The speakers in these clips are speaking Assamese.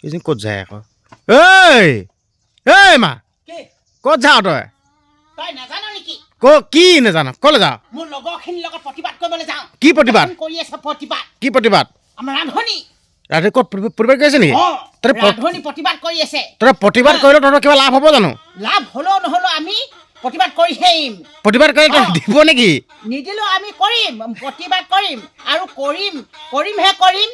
এজনী ক'ত যায় আকৌ এই এই মা কি ক'ত যাৱ তই তই নাজানো নেকি কি নাজানো ক'লৈ যাৱ মোৰ লগৰখিনিৰ লগত প্ৰতিবাদ কৰিবলৈ যাওঁ কি প্ৰতিবাদ কৰি আছে প্ৰতিবাদ কি প্ৰতিবাদ আমাৰ ৰান্ধনী ৰাতি ক'ত প্ৰতিবাদ কৰি আছে নেকি ৰান্ধনী প্ৰতিবাদ কৰি আছে তই প্ৰতিবাদ কৰিলে তহঁতৰ কিবা লাভ হ'ব জানো লাভ হ'লেও নহ'লেও আমি প্ৰতিবাদ কৰি আহিম প্ৰতিবাদ কৰিলে তই দিব নেকি নিদিলেও আমি কৰিম প্ৰতিবাদ কৰিম আৰু কৰিমহে কৰিম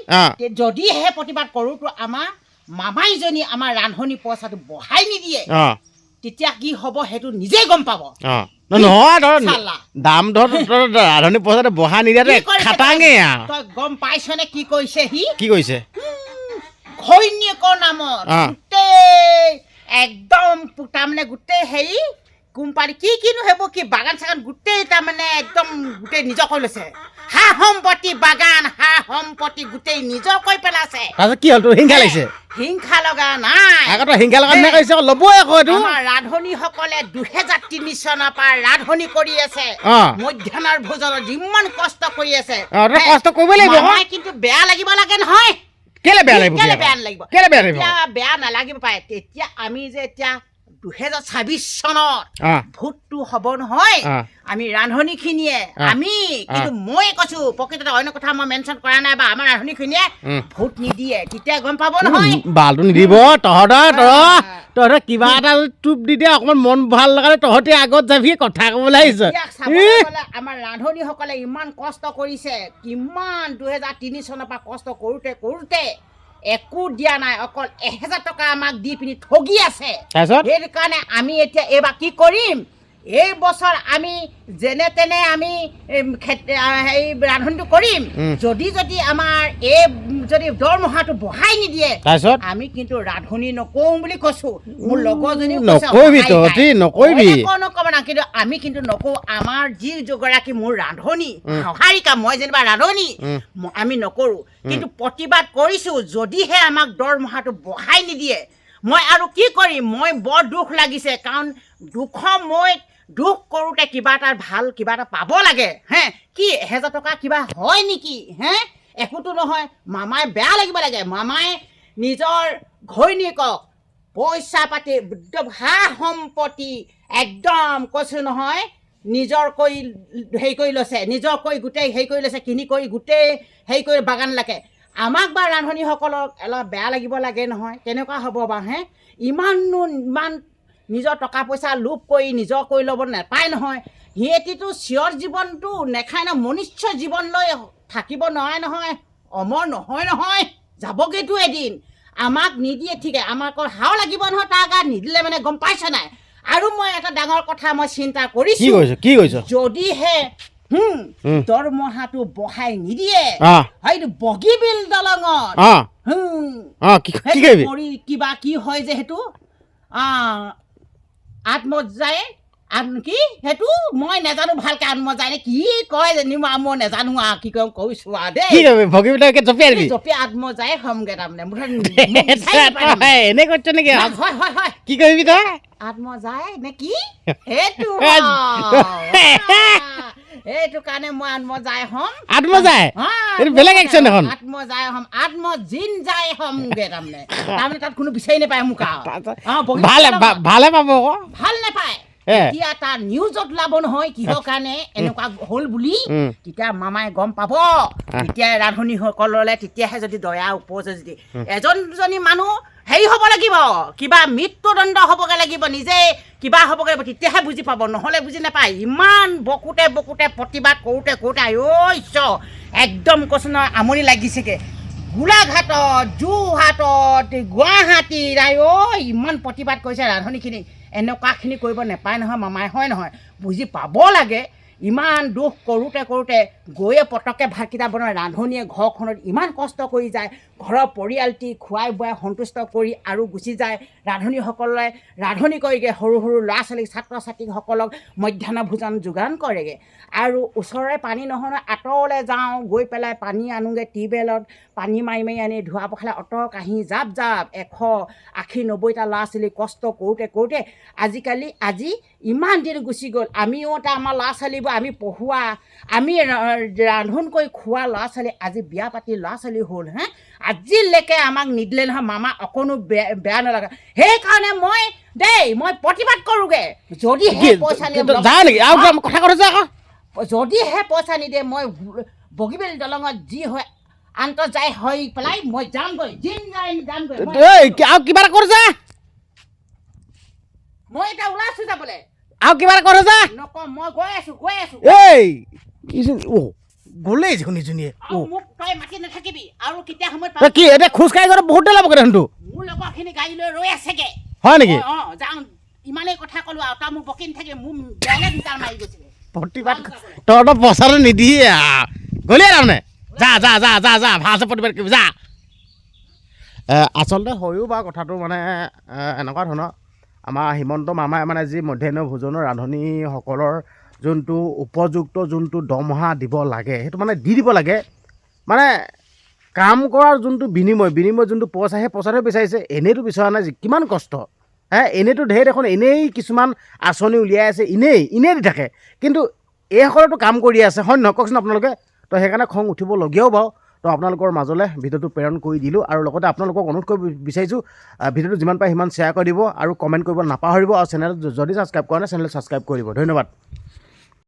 যদিহে প্ৰতিবাদ কৰোঁ তো আমাৰ মামাইজনী আমাৰ ৰান্ধনী পইচাটো বঢ়াই নিদিয়ে তেতিয়া কি হ'ব সেইটো নিজেই গম পাব নহয় ধৰ দাম ধৰ ৰান্ধনী পইচাটো বঢ়াই নিদিয়াটো খাটাঙেই আৰু তই গম পাইছনে কি কৰিছে সি কি কৰিছে ঘৈণীয়েকৰ নামত গোটেই একদম তাৰমানে গোটেই হেৰি কোম্পানী কিনো হ'ব কি বাগান চাগান গোটেই তাৰমানে একদম গোটেই নিজৰ কৰি লৈছে সা সম্পত্তি বাগান সা সম্পত্তি গোটেই নিজৰ কৰি পেলাইছে তাৰপিছত কি হ'ল তোৰ হিংসা লাগিছে হিংসা লগা নাই আগতে হিংসা লগা নিচিনা কৰিছে ল'বই আকৌ এইটো আমাৰ ৰান্ধনীসকলে 2003 চনৰ পৰা ৰান্ধনী কৰি আছে মধ্যাহ্নৰ ভোজনত যিমান কষ্ট কৰি আছে কষ্ট কৰিবই লাগিব কিন্তু বেয়া লাগিব লাগে নহয় কেলে বেয়া লাগিব বেয়া নালাগিব পাৰে তেতিয়া আমি যে এতিয়া 2026 চনত ভোটটো হ'ব নহয় আমি ৰান্ধনীখিনিয়ে আমি কিন্তু মই কৈছো প্ৰকৃততে অন্য কথা মই মেনশ্যন কৰা নাই বা আমাৰ ৰান্ধনীখিনিয়ে ভোট নিদিয়ে তেতিয়া গম পাব নহয় বালটো নিদিব তহঁতৰ কিবা এটা টোপ দি দিয়ে অকণমান মন ভাল লগালে তহঁতে আগত যাবি কথা ক'বলৈ আহিছ আমাৰ ৰান্ধনীসকলে ইমান কষ্ট কৰিছে কিমান 2003 চনৰ পৰা কষ্ট কৰোঁতে একো দিয়া নাই অকল 1000 টকা আমাক দি পিনি ঠগি আছে সেইটো কাৰণে আমি এতিয়া এইবাৰ কি কৰিম এই বছৰ আমি যেনে তেনে আমি হেৰি ৰান্ধনীটো কৰিম যদি আমাৰ এই যদি দৰমহাটো বঢ়াই নিদিয়ে আমি কিন্তু ৰান্ধনী নকৰোঁ বুলি কৈছো মোৰ লগৰজনীও নকব না কিন্তু আমি কিন্তু নকওঁ আমাৰ যিগৰাকী মোৰ ৰান্ধনী সহাৰিকা মই যেনিবা ৰান্ধনী আমি নকৰোঁ কিন্তু প্ৰতিবাদ কৰিছোঁ যদিহে আমাক দৰমহাটো বঢ়াই নিদিয়ে মই আৰু কি কৰিম মই বৰ দুখ লাগিছে কাৰণ মই দুখ কৰোঁতে কিবা এটা ভাল কিবা এটা পাব লাগে হে কি 1000 টকা কিবা হয় নেকি হে একোতো নহয় মামাই বেয়া লাগিব লাগে মামাই নিজৰ ঘৈণীয়েকক পইচা পাতি একদম সা সম্পত্তি একদম কৈছোঁ নহয় নিজৰ কৰি হেৰি কৰি লৈছে নিজৰ কৰি গোটেই হেৰি কৰি লৈছে কিনি কৰি গোটেই হেৰি কৰি বাগান লাগে আমাক বা ৰান্ধনীসকলক অলপ বেয়া লাগিব লাগে নহয় কেনেকুৱা হ'ব বা হে ইমান নিজৰ টকা পইচা লোভ কৰি নিজৰ কৰি ল'ব নাপায় নহয় সিহঁতিতো চিঞৰ জীৱনটো নেখায় ন মনুষ্য জীৱন লৈ থাকিব নোৱাৰে নহয় অমৰ নহয় যাবগৈতো এদিন আমাক নিদিয়ে ঠিকে আমাক হাও লাগিব নহয় তাৰ গাত নিদিলে মানে গম পাইছে নাই আৰু মই এটা ডাঙৰ কথা মই চিন্তা কৰিছোঁ যদিহে দৰমহাটো বঢ়াই নিদিয়ে সেইটো বগীবিল দলঙত কিবা কি হয় যে সেইটো আত্মজাই কি সেইটো মই নাজানো ভালকে আত্মজাই নে কি কয় জানি মই নাজানো আৰু কি কম কৈছো আৰু দেই জপিয়াই আত্মজাই হমগে তাৰমানে এনে কৰিছ নেকি হয় কি কৰিবি তই আত্মজাই নে কি সেইটো এইটো কাৰণে মই আত্মজাই হম বেলেগ একচন এখন আত্মজাই হম আত্মজিন যাই হমগে তাৰমানে তাত কোনো বিচাৰি নাপায় মোক ভালে পাব ভাল নাপায় এতিয়া তাৰ নিউজত ওলাব নহয় কিহৰ কাৰণে এনেকুৱা হ'ল বুলি তেতিয়া মামাই গম পাব তেতিয়া ৰান্ধনীসকললে তেতিয়াহে যদি দয়া উপজে যদি এজন দুজনী মানুহ হেৰি হ'ব লাগিব কিবা মৃত্যুদণ্ড হ'বগৈ লাগিব নিজে কিবা হ'বগৈ লাগিব তেতিয়াহে বুজি পাব নহ'লে বুজি নাপায় ইমান বকুতে প্ৰতিবাদ কৰোঁতে ঈশ্বৰ একদম কৈছোঁ নহয় আমনি লাগিছেগৈ গোলাঘাটত যোৰহাটত গুৱাহাটীত ইমান প্ৰতিবাদ কৰিছে ৰান্ধনীখিনি এনেকুৱাখিনি কৰিব নাপায় নহয় মামাই হয় নহয় বুজি পাব লাগে ইমান দুখ কৰোঁতে গৈয়ে পটককৈ ভাতকেইটা বনাই ৰান্ধনীয়ে ঘৰখনত ইমান কষ্ট কৰি যায় ঘৰৰ পৰিয়ালটি খুৱাই বোৱাই সন্তুষ্ট কৰি আৰু গুচি যায় ৰান্ধনীসকলে ৰান্ধনী কৰিগৈ সৰু ল'ৰা ছোৱালী ছাত্ৰ ছাত্ৰীসকলক মধ্যাহ্ন ভোজন যোগান কৰেগৈ আৰু ওচৰৰে পানী নহয় আঁতৰলৈ যাওঁ গৈ পেলাই পানী আনোগৈ টিউবৱেলত পানী মাৰি আনি ধোৱা পখালা অট কাঁহী জাপ 180-90টা ল'ৰা ছোৱালী কষ্ট কৰোঁতে আজি ইমান দিন গুচি গ'ল আমিও আমাৰ ল'ৰা ছোৱালীবোৰ আমি পঢ়োৱা আমি ৰান্ধোন কৰি খোৱা ল'ৰা ছোৱালী আজি বিয়া পাতি ল'ৰা ছোৱালী হ'ল হে আজিলৈকে আমাক নিদিলে নহয় মামা অকণো বেয়া নালাগে সেইকাৰণে মই প্ৰতিবাদ কৰোঁগৈ যদিহে পইচা যায় নেকি আৰু কথা কৈছে আকৌ যদিহে পইচা নিদিয়ে মই বগীবিল দলঙত যি হয় আন্তৰ্জাই হৈ পেলাই মই যামগৈ যামগৈ আৰু কিবা এটা কৰিছে মই এতিয়া ওলাইছোঁ যাবলৈ আৰু কিবা এটা কৰিছে নকওঁ মই গৈ আছোঁ এই গ'লেই দেখোন ইজনীয়ে মোক তই মাতি নাথাকিবি আৰু কেতিয়া সময়ত কি এতিয়া খোজকাঢ়ি গ'লে বহুত দেৰি লাগবগৈ দেখোনতো মোৰ লগৰখিনি গাড়ী লৈ ৰৈ আছেগৈ হয় নেকি যাওঁ ইমানেই কথা ক'লোঁ আৰু তই মোক বকি নাথাকে মোৰ বেলেগ দুটাৰ মাৰি গৈছিলে প্ৰতিবাদ তহঁতৰ পইচাটো নিদিয়ে গ'লিয়ে তাৰমানে যা ভালছে প্ৰতিবাদ কৰিবি যা আচলতে হয়ো বাৰু কথাটো মানে এনেকুৱা ধৰণৰ আমাৰ হিমন্ত মামাই মানে যি মধ্যাহ্ন ভোজনৰ ৰান্ধনীসকলৰ যোনটো উপযুক্ত যোনটো দৰমহা দিব লাগে সেইটো মানে দি দিব লাগে মানে কাম কৰাৰ যোনটো বিনিময় যোনটো পইচা সেই পইচাটোহে বিচাৰিছে এনেইতো বিচৰা নাই কিমান কষ্ট এনেইতো ঢেৰ দেখোন এনেই কিছুমান আঁচনি উলিয়াই আছে এনেই দি থাকে কিন্তু এইসকলেতো কাম কৰি আছে হয় নহয় কওকচোন আপোনালোকে তো সেইকাৰণে খং উঠিবলগীয়াও বাৰু তো আপোনালোকৰ মাজলৈ ভিডিঅ'টো প্ৰেৰণ কৰি দিলোঁ আৰু লগতে আপোনালোকক অনুৰোধ কৰিব বিচাৰিছোঁ ভিডিঅ'টো যিমান পাৰে সিমান শ্বেয়াৰ কৰি দিব আৰু কমেণ্ট কৰিব নাপাহৰিব আৰু চেনেল যদি ছাবস্ক্ৰাইব কৰা নাই চেনেল ছাবস্ক্ৰাইব কৰি দিব ধন্যবাদ